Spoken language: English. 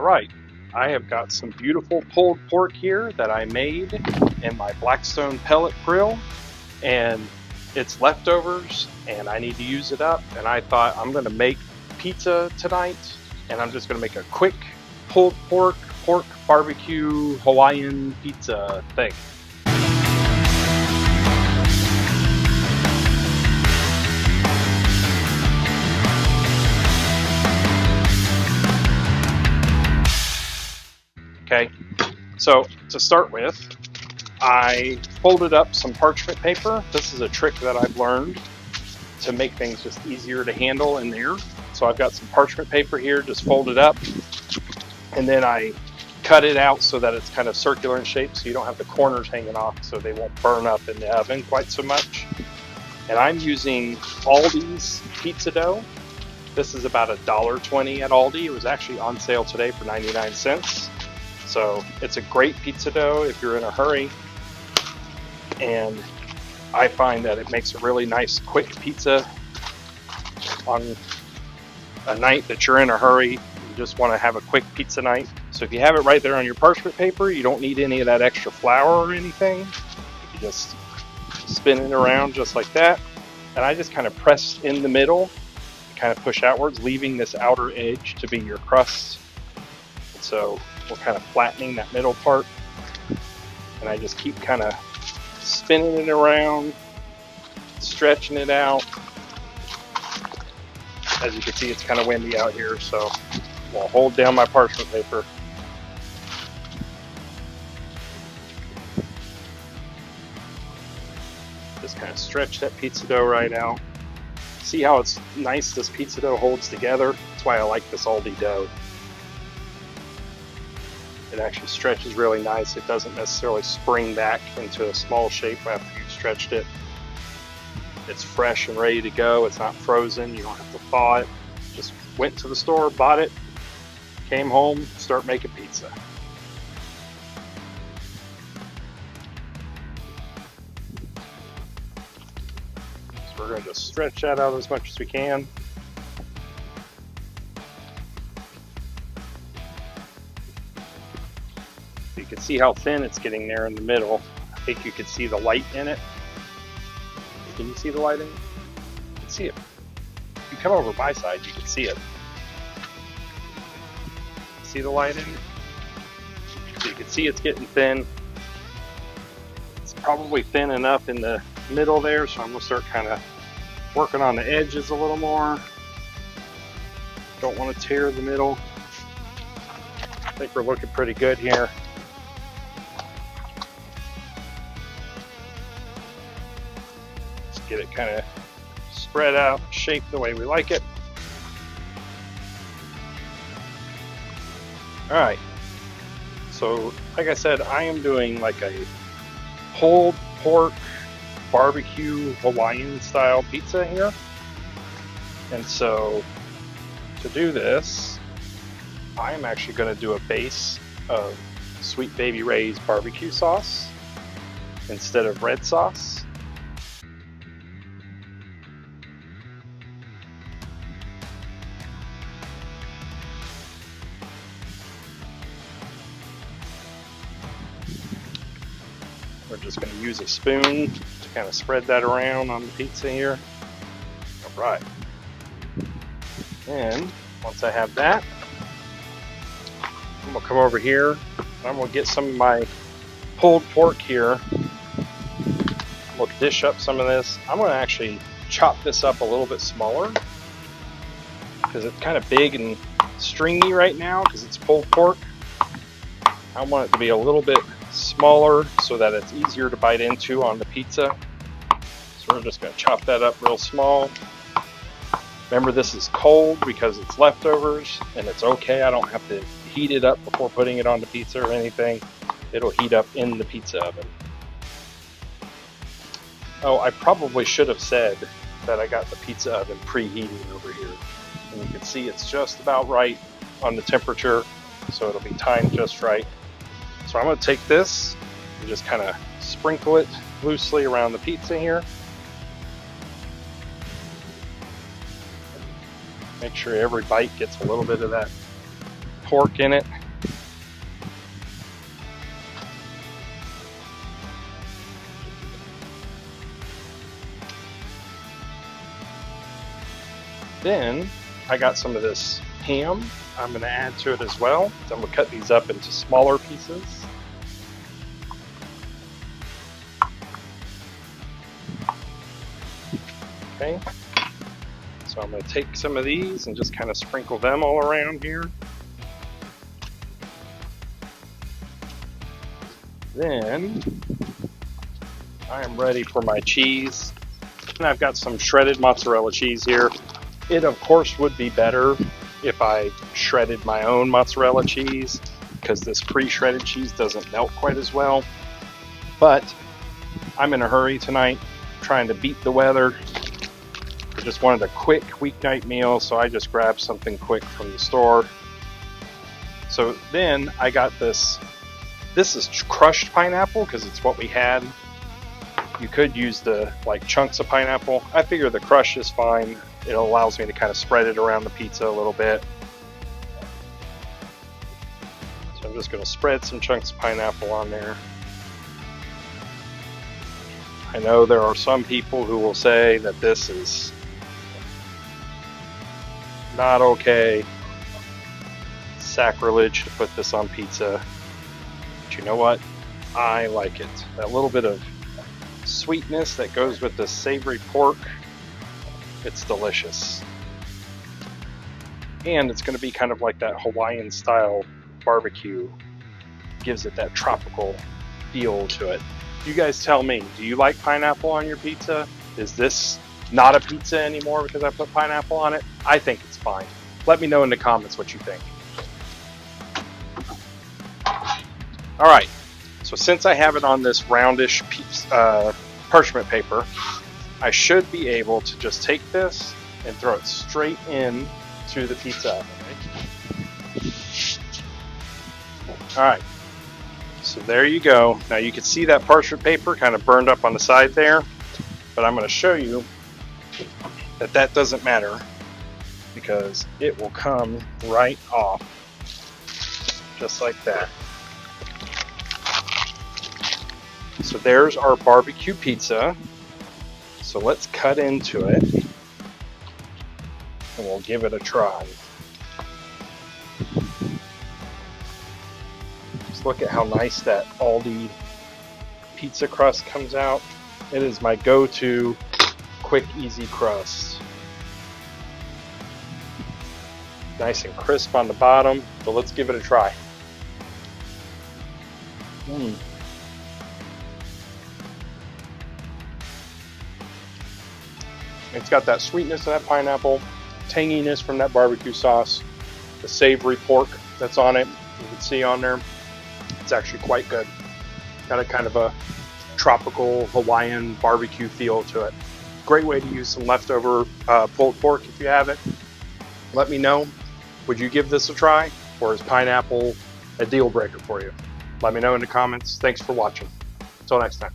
Alright, I have got some beautiful pulled pork here that I made in my Blackstone Pellet Grill, and it's leftovers and I need to use it up, and I thought I'm going to make pizza tonight, and I'm just going to make a quick pulled pork barbecue Hawaiian pizza thing. Okay, so to start with, I folded up some parchment paper. This is a trick that I've learned to make things just easier to handle in there. So I've got some parchment paper here, just folded up, and then I cut it out so that it's kind of circular in shape so you don't have the corners hanging off so they won't burn up in the oven quite so much. And I'm using Aldi's pizza dough. This is about $1.20 at Aldi. It was actually on sale today for 99 cents. So it's a great pizza dough if you're in a hurry, and I find that it makes a really nice quick pizza on a night that you're in a hurry. You just want to have a quick pizza night. So if you have it right there on your parchment paper, you don't need any of that extra flour or anything. You just spin it around just like that, and I just kind of press in the middle and kind of push outwards, leaving this outer edge to be your crust. And so we're kind of flattening that middle part, and I just keep kind of spinning it around, stretching it out. As you can see, it's kind of windy out here, so I'll hold down my parchment paper. Just kind of stretch that pizza dough right out. See how it's nice this pizza dough holds together? That's why I like this Aldi dough. It actually stretches really nice. It doesn't necessarily spring back into a small shape after you've stretched it. It's fresh and ready to go. It's not frozen. You don't have to thaw it. Just went to the store, bought it, came home, start making pizza. So we're going to just stretch that out as much as we can. You can see how thin it's getting there in the middle. I think you can see the light in it. Can you see the light in it? You can see it. If you come over my side, you can see it. See the light in it? So you can see it's getting thin. It's probably thin enough in the middle there, so I'm going to start kind of working on the edges a little more. Don't want to tear the middle. I think we're looking pretty good here. Get it kind of spread out, shaped the way we like it. Alright, so like I said, I am doing like a pulled pork barbecue Hawaiian style pizza here. And so to do this, I am actually going to do a base of Sweet Baby Ray's barbecue sauce instead of red sauce. We're just going to use a spoon to kind of spread that around on the pizza here. All right. And once I have that, I'm going to come over here and I'm going to get some of my pulled pork here. I'm going to dish up some of this. I'm going to actually chop this up a little bit smaller because it's kind of big and stringy right now because it's pulled pork. I want it to be a little bit smaller so that it's easier to bite into on the pizza. So we're just going to chop that up real small. Remember, this is cold because it's leftovers, and it's okay. I don't have to heat it up before putting it on the pizza or anything. It'll heat up in the pizza oven. Oh, I probably should have said that I got the pizza oven preheating over here. And you can see it's just about right on the temperature, so it'll be timed just right. So I'm going to take this and just kind of sprinkle it loosely around the pizza here. Make sure every bite gets a little bit of that pork in it. Then I got some of this ham I'm going to add to it as well. So I'm going to cut these up into smaller pieces. Okay, so I'm going to take some of these and just kind of sprinkle them all around here. Then I am ready for my cheese. And I've got some shredded mozzarella cheese here. It of course would be better if I shredded my own mozzarella cheese, because this pre-shredded cheese doesn't melt quite as well. But I'm in a hurry tonight, trying to beat the weather. I just wanted a quick weeknight meal, so I just grabbed something quick from the store. So then I got this. This is crushed pineapple because it's what we had. You could use the chunks of pineapple. I figure the crush is fine. It allows me to kind of spread it around the pizza a little bit. So I'm just going to spread some chunks of pineapple on there. I know there are some people who will say that this is not okay, sacrilege to put this on pizza. But you know what? I like it. That little bit of sweetness that goes with the savory pork, it's delicious. And it's going to be kind of like that Hawaiian style barbecue. Gives it that tropical feel to it. You guys tell me, do you like pineapple on your pizza? Is this not a pizza anymore because I put pineapple on it? I think it's fine. Let me know in the comments what you think. Alright, so since I have it on this roundish parchment paper, I should be able to just take this and throw it straight in to the pizza oven. Alright, so there you go. Now you can see that parchment paper kind of burned up on the side there, but I'm going to show you that that doesn't matter because it will come right off just like that. So there's our barbecue pizza. So let's cut into it and we'll give it a try. Just look at how nice that Aldi pizza crust comes out. It is my go-to quick, easy crust. Nice and crisp on the bottom, so let's give it a try. It's got that sweetness of that pineapple, tanginess from that barbecue sauce, the savory pork that's on it, you can see on there. It's actually quite good. Got a kind of a tropical Hawaiian barbecue feel to it. Great way to use some leftover pulled pork if you have it. Let me know. Would you give this a try, or is pineapple a deal breaker for you? Let me know in the comments. Thanks for watching. Until next time.